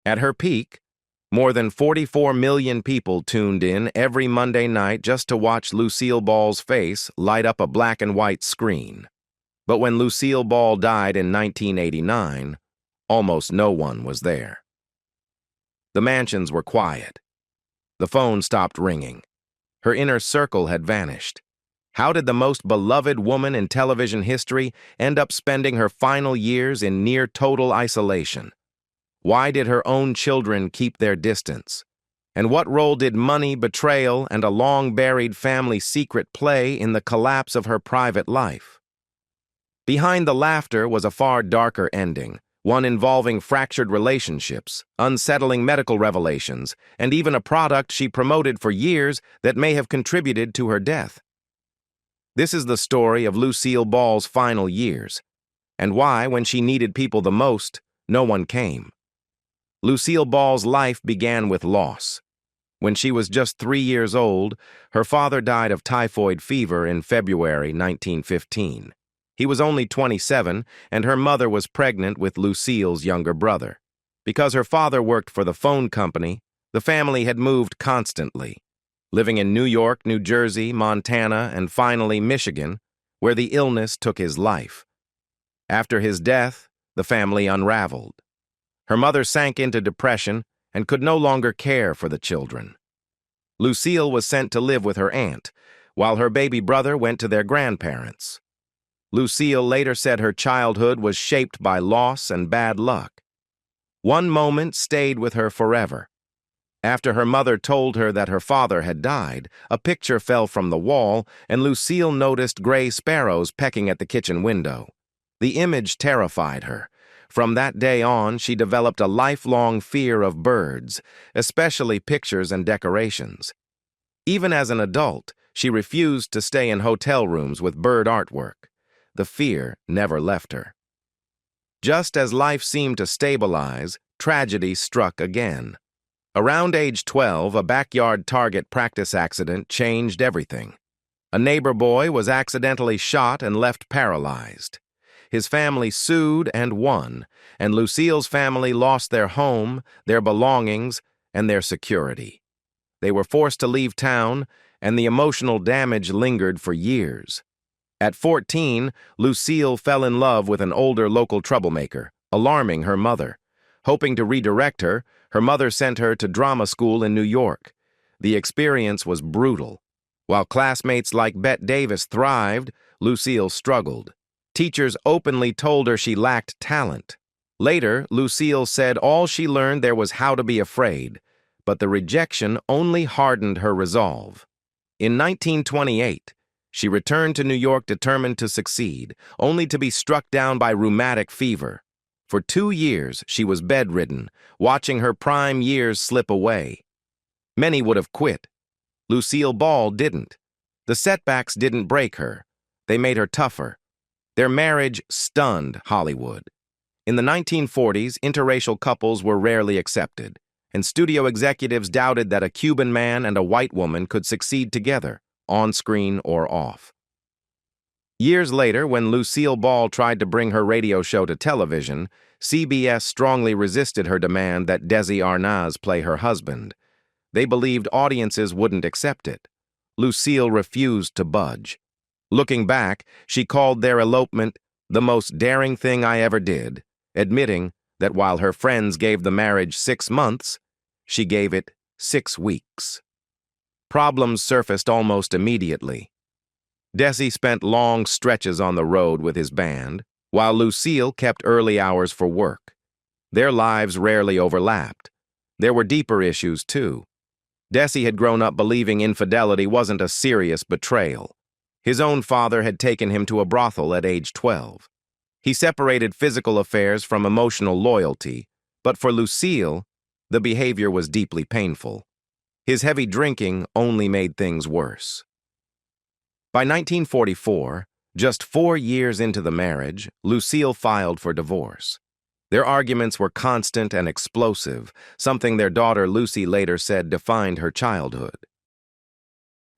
At her peak, more than 44 million people tuned in every Monday night just to watch Lucille Ball's face light up a black and white screen. But when Lucille Ball died in 1989, almost no one was there. The mansions were quiet. The phone stopped ringing. Her inner circle had vanished. How did the most beloved woman in television history end up spending her final years in near total isolation? Why did her own children keep their distance? And what role did money, betrayal, and a long-buried family secret play in the collapse of her private life? Behind the laughter was a far darker ending, one involving fractured relationships, unsettling medical revelations, and even a product she promoted for years that may have contributed to her death. This is the story of Lucille Ball's final years, and why, when she needed people the most, no one came. Lucille Ball's life began with loss. When she was just 3 years old, her father died of typhoid fever in February 1915. He was only 27, and her mother was pregnant with Lucille's younger brother. Because her father worked for the phone company, the family had moved constantly, living in New York, New Jersey, Montana, and finally Michigan, where the illness took his life. After his death, the family unraveled. Her mother sank into depression and could no longer care for the children. Lucille was sent to live with her aunt, while her baby brother went to their grandparents. Lucille later said her childhood was shaped by loss and bad luck. One moment stayed with her forever. After her mother told her that her father had died, a picture fell from the wall, and Lucille noticed gray sparrows pecking at the kitchen window. The image terrified her. From that day on, she developed a lifelong fear of birds, especially pictures and decorations. Even as an adult, she refused to stay in hotel rooms with bird artwork. The fear never left her. Just as life seemed to stabilize, tragedy struck again. Around age 12, a backyard target practice accident changed everything. A neighbor boy was accidentally shot and left paralyzed. His family sued and won, and Lucille's family lost their home, their belongings, and their security. They were forced to leave town, and the emotional damage lingered for years. At 14, Lucille fell in love with an older local troublemaker, alarming her mother. Hoping to redirect her, her mother sent her to drama school in New York. The experience was brutal. While classmates like Bette Davis thrived, Lucille struggled. Teachers openly told her she lacked talent. Later, Lucille said all she learned there was how to be afraid, but the rejection only hardened her resolve. In 1928, she returned to New York determined to succeed, only to be struck down by rheumatic fever. For 2 years, she was bedridden, watching her prime years slip away. Many would have quit. Lucille Ball didn't. The setbacks didn't break her. They made her tougher. Their marriage stunned Hollywood. In the 1940s, interracial couples were rarely accepted, and studio executives doubted that a Cuban man and a white woman could succeed together, on screen or off. Years later, when Lucille Ball tried to bring her radio show to television, CBS strongly resisted her demand that Desi Arnaz play her husband. They believed audiences wouldn't accept it. Lucille refused to budge. Looking back, she called their elopement the most daring thing I ever did, admitting that while her friends gave the marriage 6 months, she gave it 6 weeks. Problems surfaced almost immediately. Desi spent long stretches on the road with his band, while Lucille kept early hours for work. Their lives rarely overlapped. There were deeper issues, too. Desi had grown up believing infidelity wasn't a serious betrayal. His own father had taken him to a brothel at age 12. He separated physical affairs from emotional loyalty, but for Lucille, the behavior was deeply painful. His heavy drinking only made things worse. By 1944, just 4 years into the marriage, Lucille filed for divorce. Their arguments were constant and explosive, something their daughter Lucy later said defined her childhood.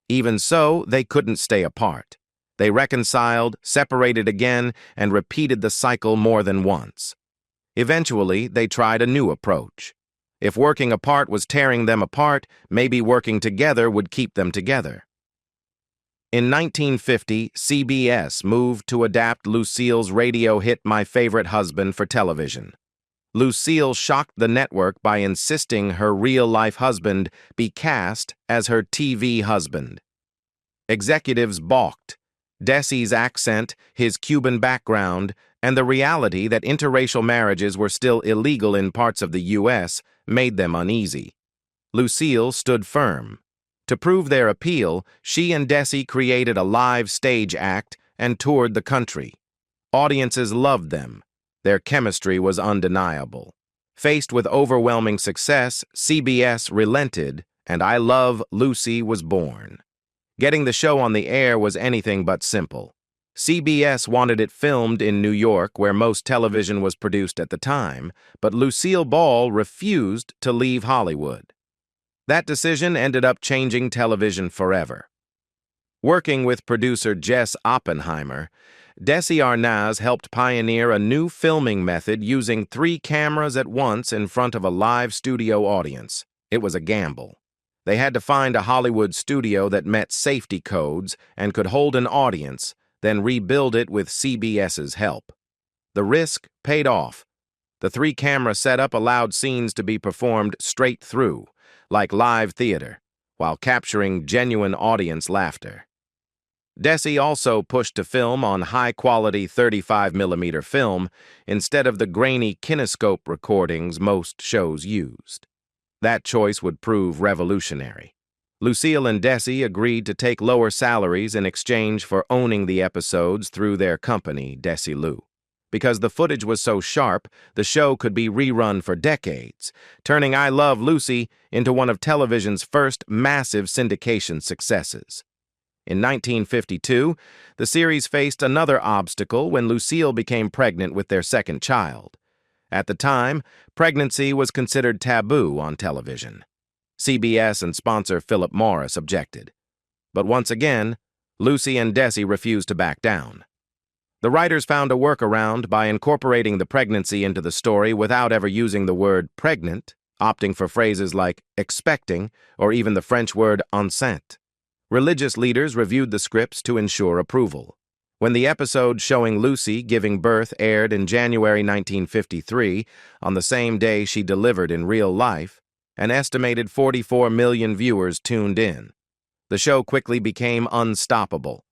Even so, they couldn't stay apart. They reconciled, separated again, and repeated the cycle more than once. Eventually, they tried a new approach. If working apart was tearing them apart, maybe working together would keep them together. In 1950, CBS moved to adapt Lucille's radio hit My Favorite Husband for television. Lucille shocked the network by insisting her real-life husband be cast as her TV husband. Executives balked. Desi's accent, his Cuban background, and the reality that interracial marriages were still illegal in parts of the U.S. made them uneasy. Lucille stood firm. To prove their appeal, she and Desi created a live stage act and toured the country. Audiences loved them. Their chemistry was undeniable. Faced with overwhelming success, CBS relented, and I Love Lucy was born. Getting the show on the air was anything but simple. CBS wanted it filmed in New York, where most television was produced at the time, but Lucille Ball refused to leave Hollywood. That decision ended up changing television forever. Working with producer Jess Oppenheimer, Desi Arnaz helped pioneer a new filming method using 3 cameras at once in front of a live studio audience. It was a gamble. They had to find a Hollywood studio that met safety codes and could hold an audience, then rebuild it with CBS's help. The risk paid off. The 3-camera setup allowed scenes to be performed straight through, like live theater, while capturing genuine audience laughter. Desi also pushed to film on high-quality 35mm film instead of the grainy kinescope recordings most shows used. That choice would prove revolutionary. Lucille and Desi agreed to take lower salaries in exchange for owning the episodes through their company, Desilu. Because the footage was so sharp, the show could be rerun for decades, turning I Love Lucy into one of television's first massive syndication successes. In 1952, the series faced another obstacle when Lucille became pregnant with their second child. At the time, pregnancy was considered taboo on television. CBS and sponsor Philip Morris objected. But once again, Lucy and Desi refused to back down. The writers found a workaround by incorporating the pregnancy into the story without ever using the word pregnant, opting for phrases like expecting or even the French word enceinte. Religious leaders reviewed the scripts to ensure approval. When the episode showing Lucy giving birth aired in January 1953, on the same day she delivered in real life, an estimated 44 million viewers tuned in. The show quickly became unstoppable.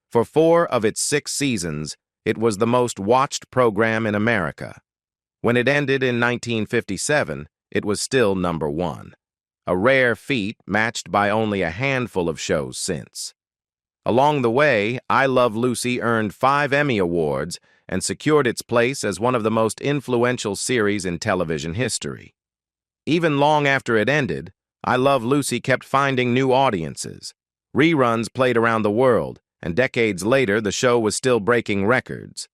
For 4 of its 6 seasons, it was the most watched program in America. When it ended in 1957, it was still number 1, a rare feat matched by only a handful of shows since. Along the way, I Love Lucy earned 5 Emmy Awards and secured its place as one of the most influential series in television history. Even long after it ended, I Love Lucy kept finding new audiences. Reruns played around the world, and decades later, the show was still breaking records.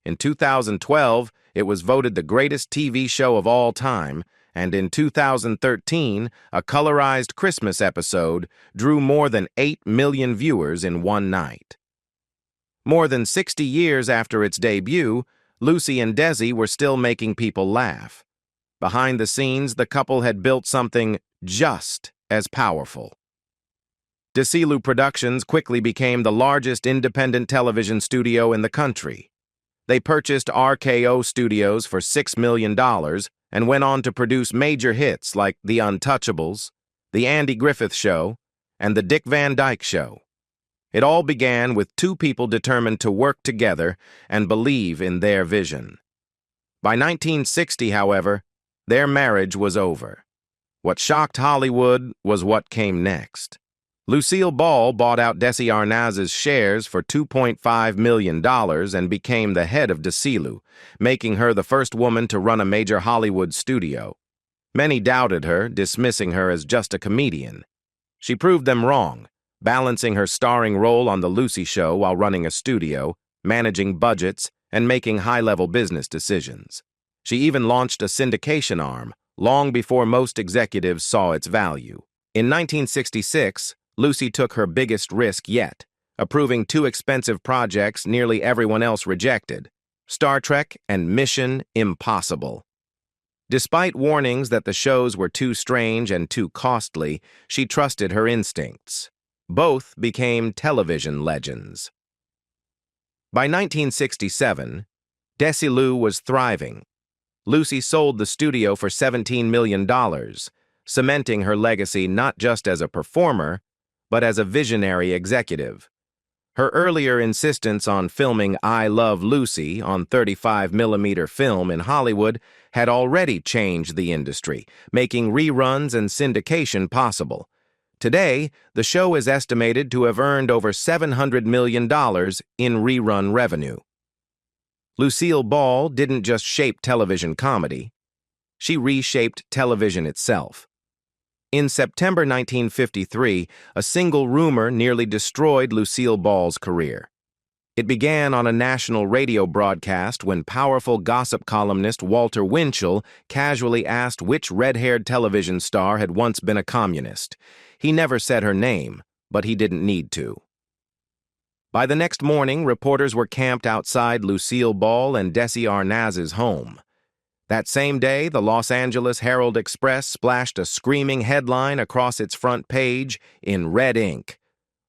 In 2012, it was voted the greatest TV show of all time, and in 2013, a colorized Christmas episode drew more than 8 million viewers in one night. More than 60 years after its debut, Lucy and Desi were still making people laugh. Behind the scenes, the couple had built something just as powerful. Desilu Productions quickly became the largest independent television studio in the country. They purchased RKO Studios for $6 million and went on to produce major hits like The Untouchables, The Andy Griffith Show, and The Dick Van Dyke Show. It all began with 2 people determined to work together and believe in their vision. By 1960, however, their marriage was over. What shocked Hollywood was what came next. Lucille Ball bought out Desi Arnaz's shares for $2.5 million and became the head of Desilu, making her the first woman to run a major Hollywood studio. Many doubted her, dismissing her as just a comedian. She proved them wrong, balancing her starring role on The Lucy Show while running a studio, managing budgets, and making high-level business decisions. She even launched a syndication arm, long before most executives saw its value. In 1966, Lucy took her biggest risk yet, approving 2 expensive projects nearly everyone else rejected: Star Trek and Mission Impossible. Despite warnings that the shows were too strange and too costly, she trusted her instincts. Both became television legends. By 1967, Desilu was thriving. Lucy sold the studio for $17 million, cementing her legacy not just as a performer, but as a visionary executive. Her earlier insistence on filming I Love Lucy on 35mm film in Hollywood had already changed the industry, making reruns and syndication possible. Today, the show is estimated to have earned over $700 million in rerun revenue. Lucille Ball didn't just shape television comedy. She reshaped television itself. In September 1953, a single rumor nearly destroyed Lucille Ball's career. It began on a national radio broadcast when powerful gossip columnist Walter Winchell casually asked which red-haired television star had once been a communist. He never said her name, but he didn't need to. By the next morning, reporters were camped outside Lucille Ball and Desi Arnaz's home. That same day, the Los Angeles Herald-Express splashed a screaming headline across its front page in red ink: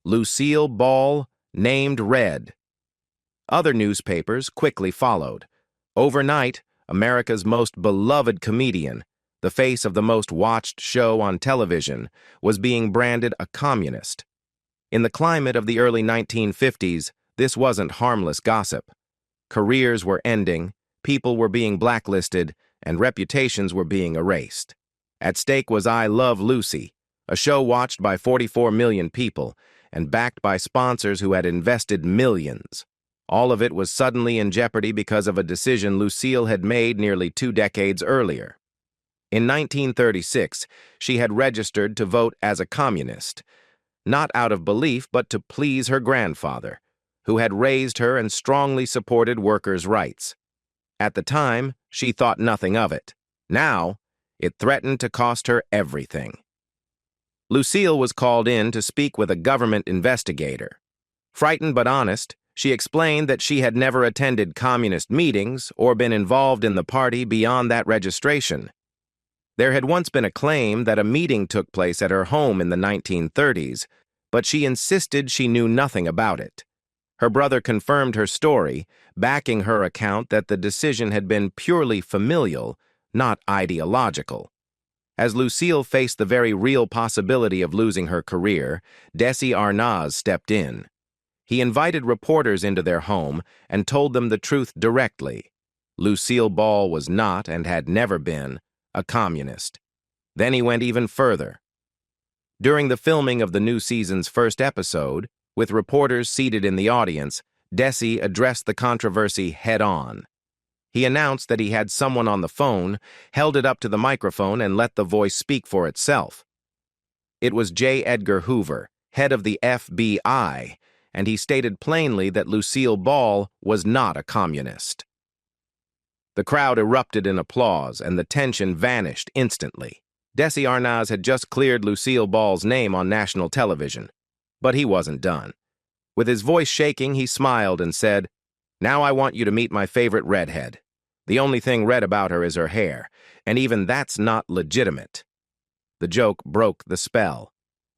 Lucille Ball named Red. Other newspapers quickly followed. Overnight, America's most beloved comedian, the face of the most watched show on television, was being branded a communist. In the climate of the early 1950s, this wasn't harmless gossip. Careers were ending, people were being blacklisted, and reputations were being erased. At stake was I Love Lucy, a show watched by 44 million people and backed by sponsors who had invested millions. All of it was suddenly in jeopardy because of a decision Lucille had made nearly 2 decades earlier. In 1936, she had registered to vote as a communist, not out of belief but to please her grandfather, who had raised her and strongly supported workers' rights. At the time, she thought nothing of it. Now, it threatened to cost her everything. Lucille was called in to speak with a government investigator. Frightened but honest, she explained that she had never attended communist meetings or been involved in the party beyond that registration. There had once been a claim that a meeting took place at her home in the 1930s, but she insisted she knew nothing about it. Her brother confirmed her story, backing her account that the decision had been purely familial, not ideological. As Lucille faced the very real possibility of losing her career, Desi Arnaz stepped in. He invited reporters into their home and told them the truth directly. Lucille Ball was not, and had never been, a communist. Then he went even further. During the filming of the new season's first episode, with reporters seated in the audience, Desi addressed the controversy head-on. He announced that he had someone on the phone, held it up to the microphone, and let the voice speak for itself. It was J. Edgar Hoover, head of the FBI, and he stated plainly that Lucille Ball was not a communist. The crowd erupted in applause, and the tension vanished instantly. Desi Arnaz had just cleared Lucille Ball's name on national television. But he wasn't done. With his voice shaking, he smiled and said, "Now I want you to meet my favorite redhead. The only thing red about her is her hair, and even that's not legitimate." The joke broke the spell.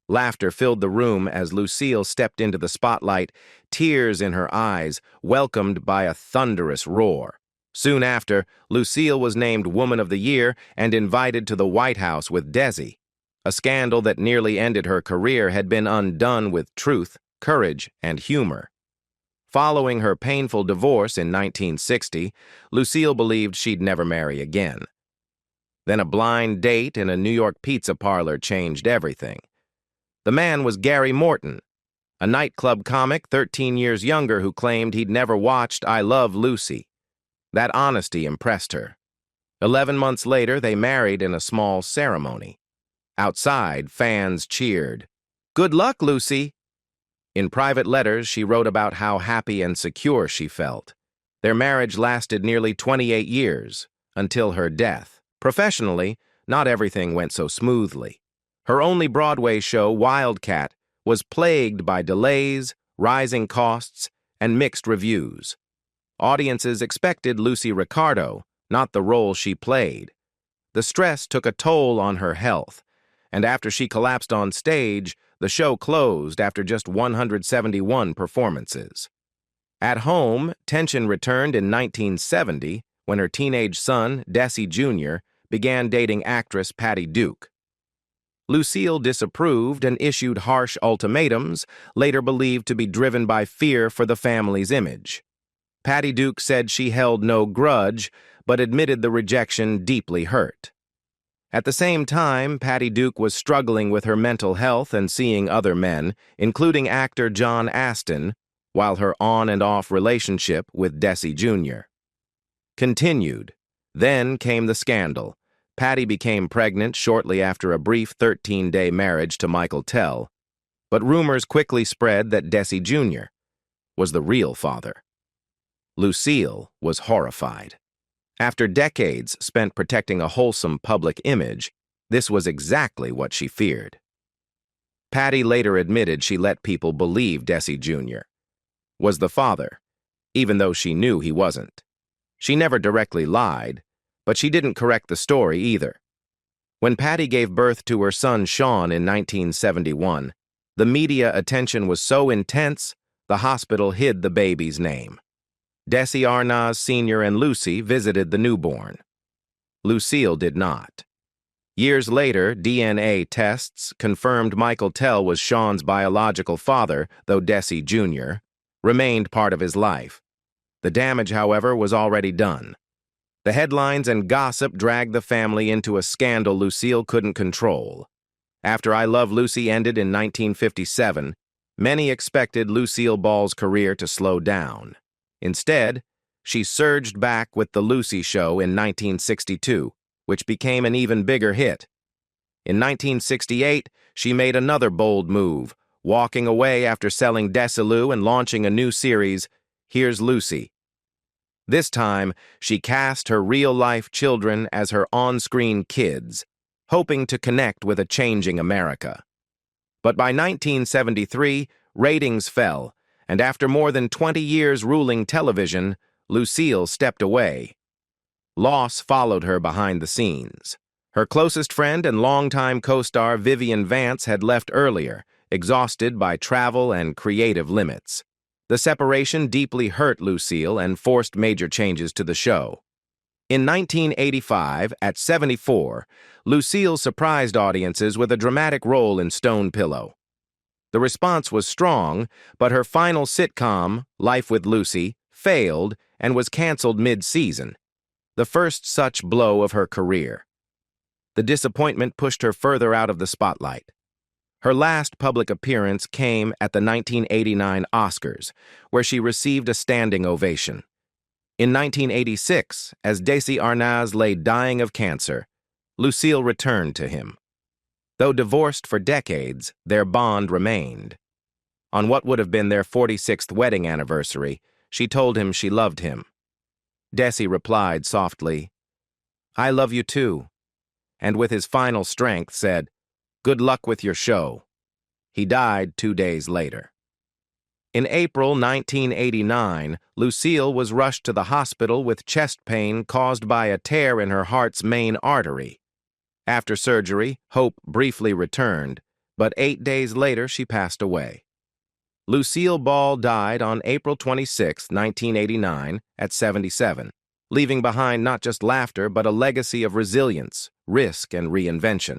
Laughter filled the room as Lucille stepped into the spotlight, tears in her eyes, welcomed by a thunderous roar. Soon after, Lucille was named Woman of the Year and invited to the White House with Desi. A scandal that nearly ended her career had been undone with truth, courage, and humor. Following her painful divorce in 1960, Lucille believed she'd never marry again. Then a blind date in a New York pizza parlor changed everything. The man was Gary Morton, a nightclub comic 13 years younger who claimed he'd never watched I Love Lucy. That honesty impressed her. 11 months later, they married in a small ceremony. Outside, fans cheered. "Good luck, Lucy!" In private letters, she wrote about how happy and secure she felt. Their marriage lasted nearly 28 years, until her death. Professionally, not everything went so smoothly. Her only Broadway show, Wildcat, was plagued by delays, rising costs, and mixed reviews. Audiences expected Lucy Ricardo, not the role she played. the stress took a toll on her health, and after she collapsed on stage, the show closed after just 171 performances. At home, tension returned in 1970 when her teenage son, Desi Jr., began dating actress Patty Duke. Lucille disapproved and issued harsh ultimatums, later believed to be driven by fear for the family's image. Patty Duke said she held no grudge, but admitted the rejection deeply hurt. At the same time, Patty Duke was struggling with her mental health and seeing other men, including actor John Astin, while her on and off relationship with Desi Jr. continued. Then came the scandal. Patty became pregnant shortly after a brief 13-day marriage to Michael Tell, but rumors quickly spread that Desi Jr. was the real father. Lucille was horrified. After decades spent protecting a wholesome public image, this was exactly what she feared. Patty later admitted she let people believe Desi Jr. was the father, even though she knew he wasn't. She never directly lied, but she didn't correct the story either. When Patty gave birth to her son Sean in 1971, the media attention was so intense, the hospital hid the baby's name. Desi Arnaz Sr. and Lucy visited the newborn. Lucille did not. Years later, DNA tests confirmed Michael Tell was Sean's biological father, though Desi Jr. remained part of his life. The damage, however, was already done. The headlines and gossip dragged the family into a scandal Lucille couldn't control. After I Love Lucy ended in 1957, many expected Lucille Ball's career to slow down. Instead, she surged back with The Lucy Show in 1962, which became an even bigger hit. In 1968, she made another bold move, walking away after selling Desilu and launching a new series, Here's Lucy. This time, she cast her real-life children as her on-screen kids, hoping to connect with a changing America. But by 1973, ratings fell, and after more than 20 years ruling television, Lucille stepped away. Loss followed her behind the scenes. Her closest friend and longtime co-star Vivian Vance had left earlier, exhausted by travel and creative limits. The separation deeply hurt Lucille and forced major changes to the show. In 1985, at 74, Lucille surprised audiences with a dramatic role in Stone Pillow. The response was strong, but her final sitcom, Life with Lucy, failed and was canceled mid-season, the first such blow of her career. The disappointment pushed her further out of the spotlight. Her last public appearance came at the 1989 Oscars, where she received a standing ovation. In 1986, as Desi Arnaz lay dying of cancer, Lucille returned to him. Though divorced for decades, their bond remained. On what would have been their 46th wedding anniversary, she told him she loved him. Desi replied softly, "I love you too," and with his final strength said, "Good luck with your show." He died 2 days later. In April 1989, Lucille was rushed to the hospital with chest pain caused by a tear in her heart's main artery. After surgery, hope briefly returned, but 8 days later she passed away. Lucille Ball died on April 26, 1989, at 77, leaving behind not just laughter but a legacy of resilience, risk, and reinvention.